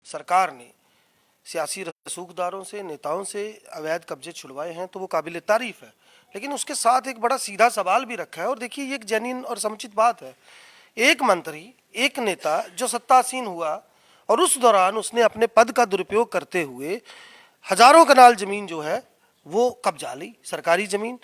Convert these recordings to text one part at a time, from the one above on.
सरकार ने सियासी रसूखदारों से, नेताओं से अवैध कब्जे छुड़वाए हैं तो वो काबिल तारीफ है। लेकिन उसके साथ एक बड़ा सीधा सवाल भी रखा है, और देखिए ये एक जेन्युइन और समुचित बात है। एक मंत्री, एक नेता जो सत्तासीन हुआ और उस दौरान उसने अपने पद का दुरुपयोग करते हुए हजारों कनाल जमीन जो है वो कब्जा ली, सरकारी जमीन।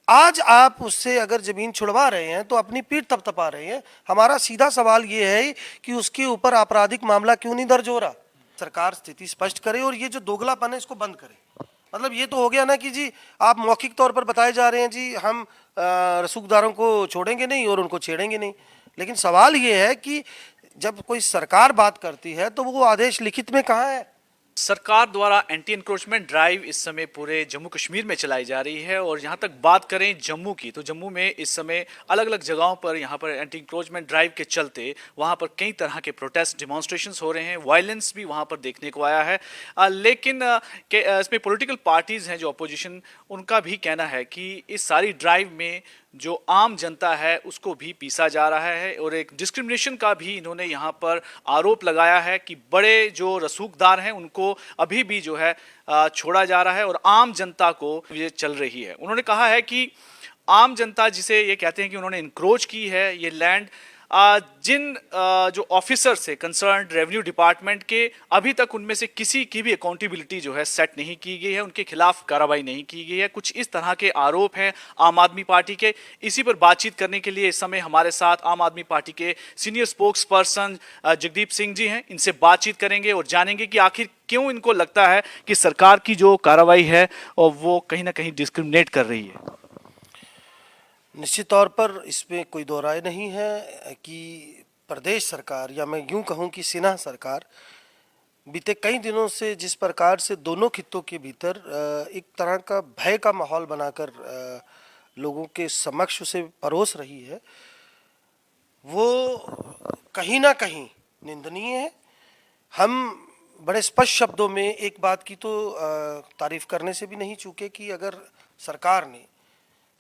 आज आप उससे अगर जमीन छुड़वा रहे हैं तो अपनी पीठ थपथपा रहे हैं। हमारा सीधा सवाल ये है कि उसके ऊपर आपराधिक मामला क्यों नहीं दर्ज हो रहा। सरकार स्थिति स्पष्ट करे और ये जो दोगलापन है इसको बंद करे। मतलब ये तो हो गया ना कि जी आप मौखिक तौर पर बताए जा रहे हैं जी हम रसूखदारों को छोड़ेंगे नहीं और उनको छेड़ेंगे नहीं, लेकिन सवाल ये है कि जब कोई सरकार बात करती है तो वो आदेश लिखित में कहाँ है। सरकार द्वारा एंटी इंक्रोचमेंट ड्राइव इस समय पूरे जम्मू कश्मीर में चलाई जा रही है। और यहाँ तक बात करें जम्मू की, तो जम्मू में इस समय अलग अलग जगहों पर यहाँ पर एंटी इंक्रोचमेंट ड्राइव के चलते वहाँ पर कई तरह के प्रोटेस्ट डिमॉन्स्ट्रेशंस हो रहे हैं। वायलेंस भी वहाँ पर देखने को आया है। लेकिन इसमें पॉलिटिकल पार्टीज हैं जो अपोजिशन, उनका भी कहना है कि इस सारी ड्राइव में जो आम जनता है उसको भी पीसा जा रहा है। और एक डिस्क्रिमिनेशन का भी इन्होंने यहाँ पर आरोप लगाया है कि बड़े जो रसूखदार हैं उनको अभी भी जो है छोड़ा जा रहा है और आम जनता को ये चल रही है। उन्होंने कहा है कि आम जनता, जिसे ये कहते हैं कि उन्होंने इंक्रोच की है ये लैंड, जिन जो ऑफिसर से कंसर्न रेवेन्यू डिपार्टमेंट के, अभी तक उनमें से किसी की भी अकाउंटेबिलिटी जो है सेट नहीं की गई है, उनके खिलाफ कार्रवाई नहीं की गई है। कुछ इस तरह के आरोप हैं आम आदमी पार्टी के। इसी पर बातचीत करने के लिए इस समय हमारे साथ आम आदमी पार्टी के senior spokesperson Jagdeep Singh ji हैं। इनसे बातचीत करेंगे और जानेंगे कि आखिर क्यों इनको लगता है कि सरकार की जो कार्रवाई है और वो कहीं ना कहीं डिस्क्रिमिनेट कर रही है। निश्चित तौर पर इसमें कोई दो राय नहीं है कि प्रदेश सरकार, या मैं यूं कहूं कि सिन्हा सरकार, बीते कई दिनों से जिस प्रकार से दोनों खित्तों के भीतर एक तरह का भय का माहौल बनाकर लोगों के समक्ष उसे परोस रही है, वो कहीं ना कहीं निंदनीय है। हम बड़े स्पष्ट शब्दों में एक बात की तो तारीफ करने से भी नहीं चूके कि अगर सरकार ने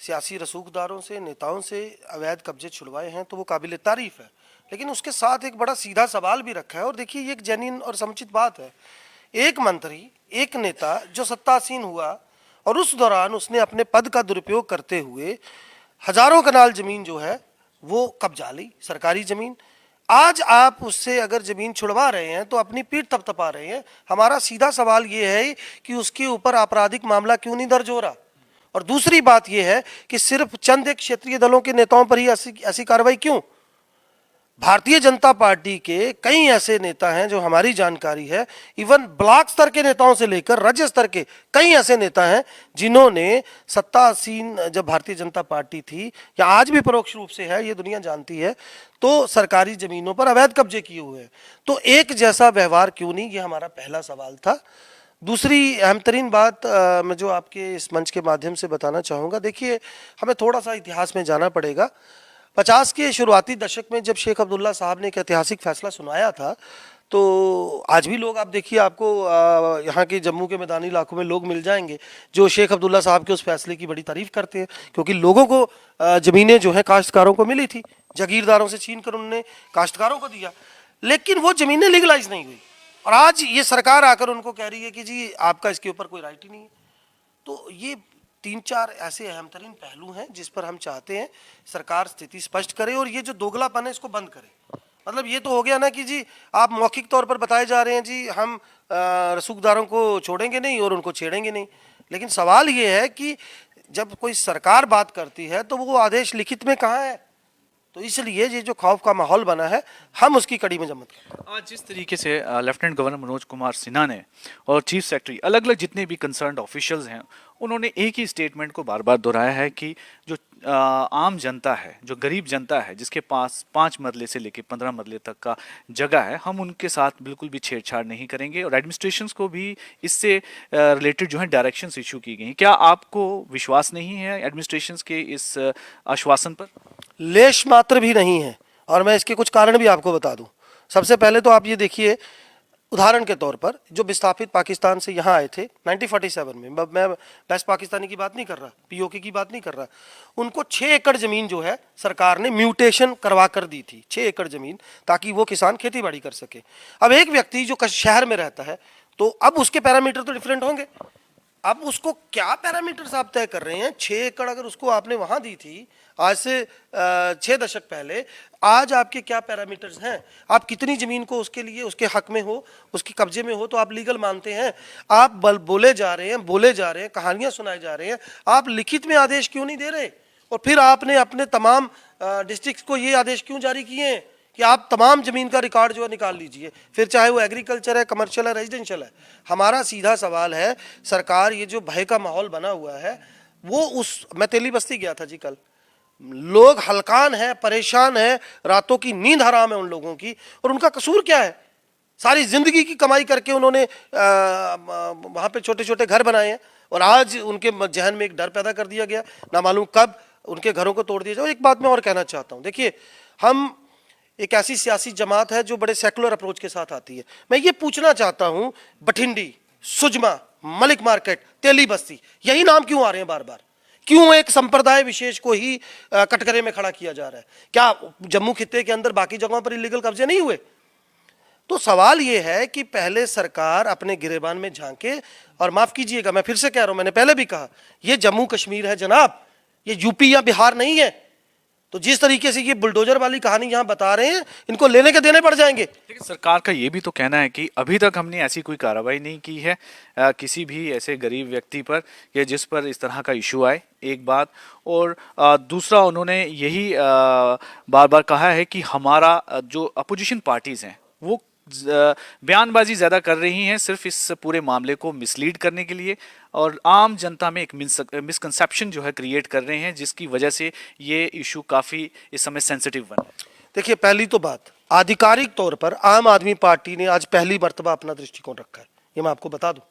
सियासी रसूखदारों से, नेताओं से अवैध कब्जे छुड़वाए हैं तो वो काबिल तारीफ है। लेकिन उसके साथ एक बड़ा सीधा सवाल भी रखा है, और देखिए ये एक जेन्युइन और समुचित बात है। एक मंत्री, एक नेता जो सत्तासीन हुआ और उस दौरान उसने अपने पद का दुरुपयोग करते हुए हजारों कनाल जमीन जो है वो कब्जा ली, सरकारी जमीन। आज आप उससे अगर जमीन छुड़वा रहे हैं तो अपनी पीठ थपथपा रहे हैं। हमारा सीधा सवाल ये है कि उसके ऊपर आपराधिक मामला क्यों नहीं दर्ज हो रहा। और दूसरी बात यह है कि सिर्फ चंद एक क्षेत्रीय दलों के नेताओं पर ही ऐसी कार्रवाई क्यों। भारतीय जनता पार्टी के कई ऐसे नेता हैं जो हमारी जानकारी है, इवन ब्लॉक स्तर के नेताओं से लेकर राज्य स्तर के कई ऐसे नेता हैं जिन्होंने सत्तासीन जब भारतीय जनता पार्टी थी, या आज भी परोक्ष रूप से है, ये दुनिया जानती है, तो सरकारी जमीनों पर अवैध कब्जे किए हुए हैं। तो एक जैसा व्यवहार क्यों नहीं, ये हमारा पहला सवाल था। दूसरी अहम तरीन बात मैं जो आपके इस मंच के माध्यम से बताना चाहूँगा, देखिए हमें थोड़ा सा इतिहास में जाना पड़ेगा। 50 के शुरुआती दशक में जब शेख अब्दुल्ला साहब ने एक ऐतिहासिक फैसला सुनाया था, तो आज भी लोग, आप देखिए आपको यहाँ के जम्मू के मैदानी इलाकों में लोग मिल जाएंगे जो शेख अब्दुल्ला साहब के उस फैसले की बड़ी तारीफ करते हैं, क्योंकि लोगों को ज़मीनें जो है काश्तकारों को मिली थी, जागीरदारों से छीन कर उन्होंने काश्तकारों को दिया, लेकिन वो ज़मीनें लीगलाइज नहीं हुई। और आज ये सरकार आकर उनको कह रही है कि जी आपका इसके ऊपर कोई राइट ही नहीं है। तो ये 3-4 ऐसे अहम तरीन पहलू हैं जिस पर हम चाहते हैं सरकार स्थिति स्पष्ट करे और ये जो दोगलापन है इसको बंद करे। मतलब ये तो हो गया ना कि जी आप मौखिक तौर पर बताए जा रहे हैं जी हम रसूखदारों को छोड़ेंगे नहीं और उनको छेड़ेंगे नहीं, लेकिन सवाल ये है कि जब कोई सरकार बात करती है तो वो आदेश लिखित में कहाँ है। तो इसलिए ये जो खौफ का माहौल बना है, हम उसकी कड़ी में जमत करें। आज जिस तरीके से लेफ्टिनेंट गवर्नर मनोज कुमार सिन्हा ने और चीफ सेक्रेटरी, अलग अलग जितने भी कंसर्न्ड ऑफिशियल्स हैं, उन्होंने एक ही स्टेटमेंट को बार बार दोहराया है कि जो आम जनता है, जो गरीब जनता है, जिसके पास 5 मरले से लेकर 15 मरले तक का जगह है, हम उनके साथ बिल्कुल भी छेड़छाड़ नहीं करेंगे। और एडमिनिस्ट्रेशंस को भी इससे रिलेटेड जो है डायरेक्शंस इशू की गई हैं। क्या आपको विश्वास नहीं है एडमिनिस्ट्रेशंस के इस आश्वासन पर? लेश मात्र भी नहीं है, और मैं इसके कुछ कारण भी आपको बता दूं। सबसे पहले तो आप ये देखिए, उदाहरण के तौर पर जो विस्थापित पाकिस्तान से यहाँ आए थे 1947 में, मैं वेस्ट पाकिस्तानी की बात नहीं कर रहा, पीओके की बात नहीं कर रहा, उनको 6 एकड़ ज़मीन जो है सरकार ने म्यूटेशन करवा कर दी थी, 6 एकड़ ज़मीन, ताकि वो किसान खेती बाड़ी कर सके। अब एक व्यक्ति जो शहर में रहता है तो अब उसके पैरामीटर तो डिफरेंट होंगे। अब उसको क्या पैरामीटर्स आप तय कर रहे हैं? 6 एकड़ अगर उसको आपने वहां दी थी आज से 6 दशक पहले, आज आपके क्या पैरामीटर्स हैं? आप कितनी जमीन को उसके लिए उसके हक में हो, उसके कब्जे में हो तो आप लीगल मानते हैं? आप बोले जा रहे हैं, कहानियां सुनाए जा रहे हैं, आप लिखित में आदेश क्यों नहीं दे रहे? और फिर आपने अपने तमाम डिस्ट्रिक्ट को ये आदेश क्यों जारी किए हैं कि आप तमाम जमीन का रिकॉर्ड जो है निकाल लीजिए, फिर चाहे वो एग्रीकल्चर है, कमर्शियल है, रेजिडेंशियल है। हमारा सीधा सवाल है, सरकार ये जो भय का माहौल बना हुआ है वो मैं तेली बस्ती गया था जी कल, लोग हलकान है, परेशान है, रातों की नींद हराम है उन लोगों की, और उनका कसूर क्या है? सारी जिंदगी की कमाई करके उन्होंने वहाँ पे छोटे छोटे घर बनाए हैं और आज उनके जहन में एक डर पैदा कर दिया गया, ना मालूम कब उनके घरों को तोड़ दिया जाए। एक बात मैं और कहना चाहता हूँ, देखिए हम एक ऐसी सियासी जमात है जो बड़े सेकुलर अप्रोच के साथ आती है। मैं ये पूछना चाहता हूं, बठिंडी, सुजमा, मलिक मार्केट, तेली बस्ती, यही नाम क्यों आ रहे हैं बार बार? क्यों एक संप्रदाय विशेष को ही कटघरे में खड़ा किया जा रहा है? क्या जम्मू खित्ते के अंदर बाकी जगहों पर इलीगल कब्जे नहीं हुए? तो सवाल ये है कि पहले सरकार अपने गिरेबान में झांके, और माफ कीजिएगा मैं फिर से कह रहा हूं, मैंने पहले भी कहा, ये जम्मू कश्मीर है जनाब, ये यूपी या बिहार नहीं है। तो जिस तरीके से ये बुलडोजर वाली कहानी यहाँ बता रहे हैं, इनको लेने के देने पड़ जाएंगे। लेकिन सरकार का ये भी तो कहना है कि अभी तक हमने ऐसी कोई कार्रवाई नहीं की है किसी भी ऐसे गरीब व्यक्ति पर कि जिस पर इस तरह का इशू आए, एक बात। और दूसरा, उन्होंने यही बार बार कहा है कि हमारा जो अपोजिशन पार्टीज हैं वो बयानबाजी ज़्यादा कर रही हैं सिर्फ इस पूरे मामले को मिसलीड करने के लिए, और आम जनता में एक मिसकंसेप्शन जो है क्रिएट कर रहे हैं, जिसकी वजह से ये इशू काफ़ी इस समय सेंसिटिव बना है। देखिए, पहली तो बात, आधिकारिक तौर पर आम आदमी पार्टी ने आज पहली मर्तबा अपना दृष्टिकोण रखा है, ये मैं आपको बता दूं।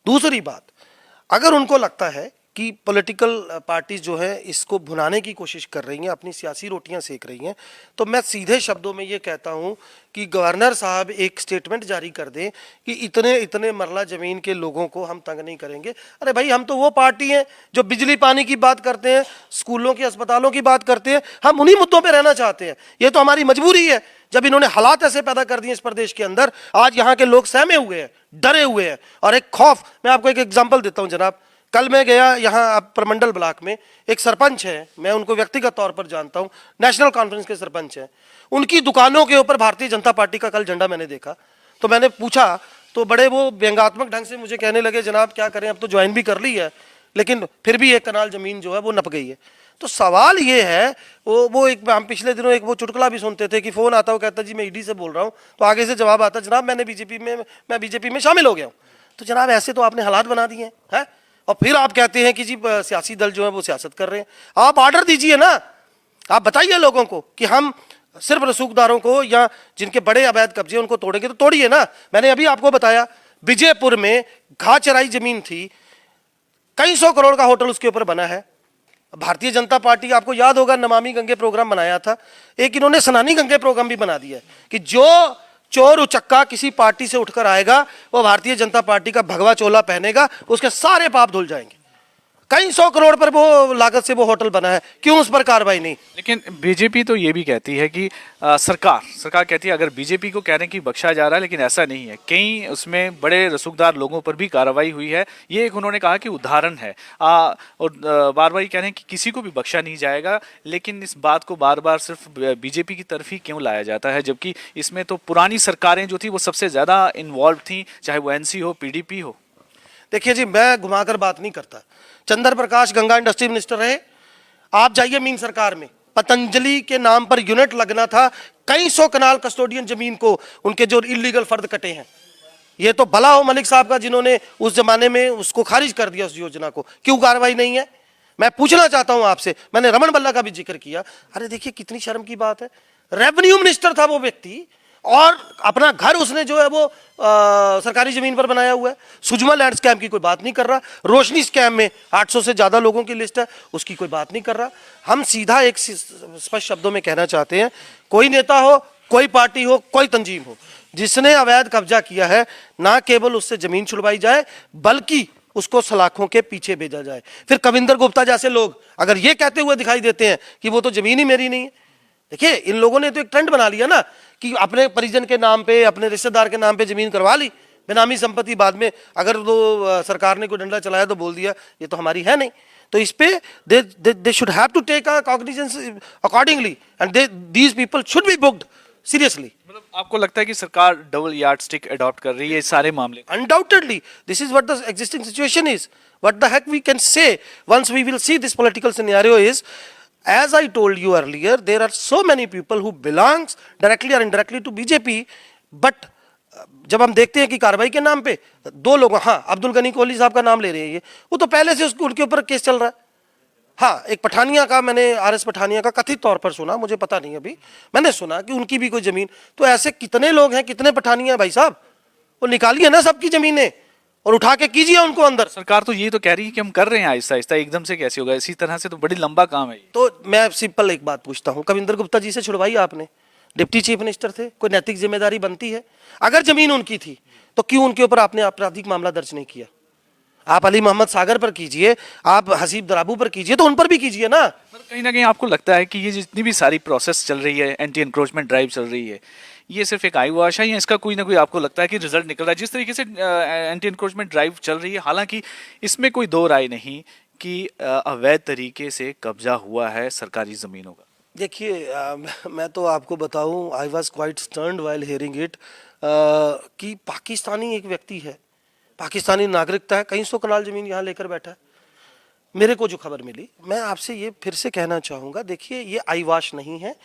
दूसरी बात, अगर उनको लगता है कि पॉलिटिकल पार्टीज जो है इसको भुनाने की कोशिश कर रही हैं, अपनी सियासी रोटियां सेक रही हैं, तो मैं सीधे शब्दों में ये कहता हूं कि गवर्नर साहब एक स्टेटमेंट जारी कर दें कि इतने इतने मरला ज़मीन के लोगों को हम तंग नहीं करेंगे। अरे भाई, हम तो वो पार्टी हैं जो बिजली पानी की बात करते हैं, स्कूलों की, अस्पतालों की बात करते हैं, हम उन्हीं मुद्दों पर रहना चाहते हैं। ये तो हमारी मजबूरी है, जब इन्होंने हालात ऐसे पैदा कर दिए इस प्रदेश के अंदर, आज यहाँ के लोग सहमे हुए हैं, डरे हुए हैं, और एक खौफ। मैं आपको एक एग्जाम्पल देता हूँ जनाब, कल मैं गया यहाँ प्रमंडल ब्लॉक में, एक सरपंच है, मैं उनको व्यक्तिगत तौर पर जानता हूँ, नेशनल कॉन्फ्रेंस के सरपंच हैं, उनकी दुकानों के ऊपर भारतीय जनता पार्टी का कल झंडा मैंने देखा। तो मैंने पूछा तो बड़े वो व्यंग्यात्मक ढंग से मुझे कहने लगे, जनाब क्या करें, अब तो ज्वाइन भी कर ली है, लेकिन फिर भी 1 कनाल जमीन जो है वो नप गई है। तो सवाल ये है, वो एक, हम पिछले दिनों एक वो चुटकुला भी सुनते थे कि फोन आता, वो कहता जी मैं ईडी से बोल रहा हूँ, तो आगे से जवाब आता, जनाब मैं बीजेपी में शामिल हो गया हूँ। तो जनाब ऐसे तो आपने हालात बना दिए हैं, और फिर आप कहते हैं कि जी सियासी दल जो है वो सियासत कर रहे हैं। आप ऑर्डर दीजिए ना, आप बताइए लोगों को कि हम सिर्फ रसूखदारों को या जिनके बड़े अवैध कब्जे उनको तोड़ेंगे, तो तोड़िए ना। मैंने अभी आपको बताया, विजयपुर में घास चराई जमीन थी, कई 100 करोड़ का होटल उसके ऊपर बना है। भारतीय जनता पार्टी, आपको याद होगा, नमामि गंगे प्रोग्राम बनाया था, एक इन्होंने सनानी गंगे प्रोग्राम भी बना दिया कि जो चोर उचक्का किसी पार्टी से उठकर आएगा वो भारतीय जनता पार्टी का भगवा चोला पहनेगा, उसके सारे पाप धुल जाएंगे। कई 100 करोड़ पर वो लागत से वो होटल बना है, क्यों उस पर कार्रवाई नहीं? लेकिन बीजेपी तो ये भी कहती है कि सरकार कहती है अगर बीजेपी को कह रहे हैं कि बख्शा जा रहा है, लेकिन ऐसा नहीं है, कई उसमें बड़े रसूखदार लोगों पर भी कार्रवाई हुई है। ये एक उन्होंने कहा कि उदाहरण है, और बार बार ये कह रहे हैं कि किसी को भी बख्शा नहीं जाएगा। लेकिन इस बात को बार बार सिर्फ बीजेपी की तरफ ही क्यों लाया जाता है, जबकि इसमें तो पुरानी सरकारें जो थी वो सबसे ज़्यादा इन्वॉल्व थी, चाहे वो एनसी हो, पीडीपी हो। देखिए जी, मैं घुमाकर बात नहीं करता। चंद्र प्रकाश गंगा इंडस्ट्री मिनिस्टर रहे, आप जाइए मीन सरकार में, पतंजलि के नाम पर यूनिट लगना था, कई 100 कनाल कस्टोडियन जमीन को उनके जो इलीगल फर्द कटे हैं। ये तो भला हो मलिक साहब का, जिन्होंने उस जमाने में उसको खारिज कर दिया, उस योजना को। क्यों कार्रवाई नहीं है? मैं पूछना चाहता हूं आपसे। मैंने रमन बल्ला का भी जिक्र किया, अरे देखिए कितनी शर्म की बात है, रेवेन्यू मिनिस्टर था वो व्यक्ति, और अपना घर उसने जो है वो सरकारी जमीन पर बनाया हुआ है। सुजमा लैंड स्कैम की कोई बात नहीं कर रहा, रोशनी स्कैम में 800 से ज्यादा लोगों की लिस्ट है, उसकी कोई बात नहीं कर रहा। हम सीधा एक स्पष्ट शब्दों में कहना चाहते हैं, कोई नेता हो, कोई पार्टी हो, कोई तंजीम हो, जिसने अवैध कब्जा किया है ना केवल उससे जमीन छुड़वाई जाए बल्कि उसको सलाखों के पीछे भेजा जाए। फिर कविंदर गुप्ता जैसे लोग अगर ये कहते हुए दिखाई देते हैं कि वो तो जमीन ही मेरी नहीं है, देखिए इन लोगों ने तो एक ट्रेंड बना लिया ना कि अपने परिजन के नाम पे अपने रिश्तेदार के नाम पे जमीन करवा ली, बेनामी संपत्ति बाद में अगर वो सरकार ने कोई डंडा चलाया तो बोल दिया ये तो हमारी है नहीं। तो इस पे they should have to take a cognizance accordingly and these people should be booked seriously. मतलब आपको लगता है कि सरकार डबल यार्ड स्टिक अडॉप्ट कर रही है इस सारे मामले में? Undoubtedly, this is what the existing situation is. What the heck we can say once we will see this political scenario is, as I told you earlier, there are so many people who belongs directly or indirectly to BJP, but जब हम देखते हैं कि कार्रवाई के नाम पे दो लोग, हाँ अब्दुल गनी कोहली साहब का नाम ले रहे हैं, ये वो तो पहले से उनके ऊपर केस चल रहा है। हाँ एक पठानिया का मैंने आरएस पठानिया का कथित तौर पर सुना, मुझे पता नहीं अभी, मैंने सुना कि उनकी भी कोई जमीन, तो ऐसे कितने लोग हैं, कितने पठानिया भाई साहब, वो निकालिए ना सबकी जमीनें और उठा के कीजिए उनको अंदर। सरकार तो ये तो कह रही है कि हम कर रहे हैं आहिस्ता आहिस्ता, एकदम से कैसे होगा? इसी तरह से तो बड़ी लंबा काम है ये। तो मैं सिंपल एक बात पूछता हूँ, कविंदर गुप्ता जी से छुड़वाई आपने, डिप्टी चीफ मिनिस्टर थे, कोई नैतिक जिम्मेदारी बनती है? अगर जमीन उनकी थी तो क्यों उनके ऊपर आपने आपराधिक मामला दर्ज नहीं किया? आप अली मोहम्मद सागर पर कीजिए, आप हसीब दराबू पर कीजिए, तो उन पर भी कीजिए ना। पर कहीं ना कहीं आपको लगता है कि ये जितनी भी सारी प्रोसेस चल रही है, एंटी एनक्रोचमेंट ड्राइव चल रही है, ये सिर्फ एक आई वॉश है या इसका कोई ना कोई आपको लगता है कि रिजल्ट निकल रहा है? जिस तरीके से एंटी एनक्रोचमेंट ड्राइव चल रही है, हालांकि इसमें कोई दो राय नहीं कि अवैध तरीके से कब्जा हुआ है सरकारी जमीनों का। देखिए मैं तो आपको बताऊं, I was quite stunned while hearing it कि पाकिस्तानी एक व्यक्ति है, पाकिस्तानी नागरिकता है, कई सौ कनाल जमीन यहाँ लेकर बैठा है। मेरे को जो खबर मिली, मैं आपसे ये फिर से कहना चाहूँगा, देखिए ये आईवाश नहीं है,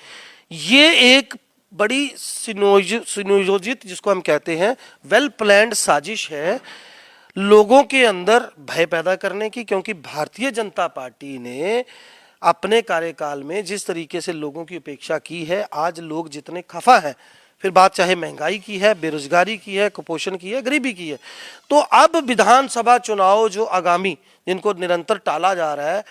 ये एक बड़ी सुनियोजित जिसको हम कहते हैं वेल प्लान्ड साजिश है लोगों के अंदर भय पैदा करने की। क्योंकि भारतीय जनता पार्टी ने अपने कार्यकाल में जिस तरीके से लोगों की उपेक्षा की है, आज लोग जितने खफा हैं, फिर बात चाहे महंगाई की है, बेरोजगारी की है, कुपोषण की है, गरीबी की है, तो अब विधानसभा चुनाव जो आगामी जिनको निरंतर टाला जा रहा है,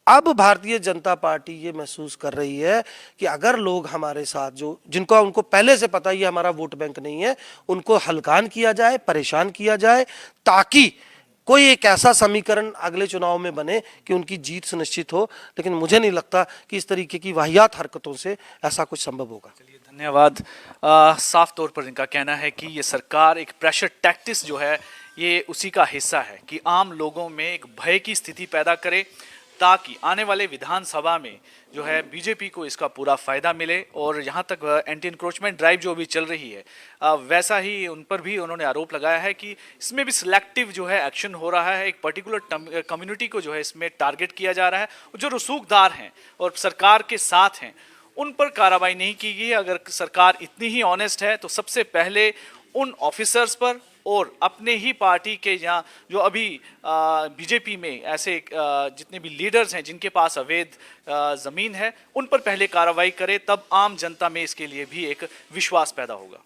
अब भारतीय जनता पार्टी ये महसूस कर रही है कि अगर लोग हमारे साथ जो जिनको उनको पहले से पता ही हमारा वोट बैंक नहीं है, उनको हलकान किया जाए, परेशान किया जाए, ताकि कोई एक ऐसा समीकरण अगले चुनाव में बने कि उनकी जीत सुनिश्चित हो। लेकिन मुझे नहीं लगता कि इस तरीके की वाहियात हरकतों से ऐसा कुछ संभव होगा। चलिए धन्यवाद। साफ तौर पर इनका कहना है कि ये सरकार एक प्रेशर टैक्टिक्स जो है ये उसी का हिस्सा है कि आम लोगों में एक भय की स्थिति पैदा करे, ताकि आने वाले विधानसभा में जो है बीजेपी को इसका पूरा फायदा मिले। और यहाँ तक एंटी इंक्रोचमेंट ड्राइव जो अभी चल रही है, वैसा ही उन पर भी उन्होंने आरोप लगाया है कि इसमें भी सिलेक्टिव जो है एक्शन हो रहा है, एक पर्टिकुलर कम्युनिटी को जो है इसमें टारगेट किया जा रहा है। जो रसूखदार हैं और सरकार के साथ हैं उन पर कार्रवाई नहीं की गई। अगर सरकार इतनी ही ऑनेस्ट है तो सबसे पहले उन ऑफिसर्स पर और अपने ही पार्टी के यहाँ जो अभी बीजेपी में ऐसे जितने भी लीडर्स हैं जिनके पास अवैध ज़मीन है, उन पर पहले कार्रवाई करे, तब आम जनता में इसके लिए भी एक विश्वास पैदा होगा।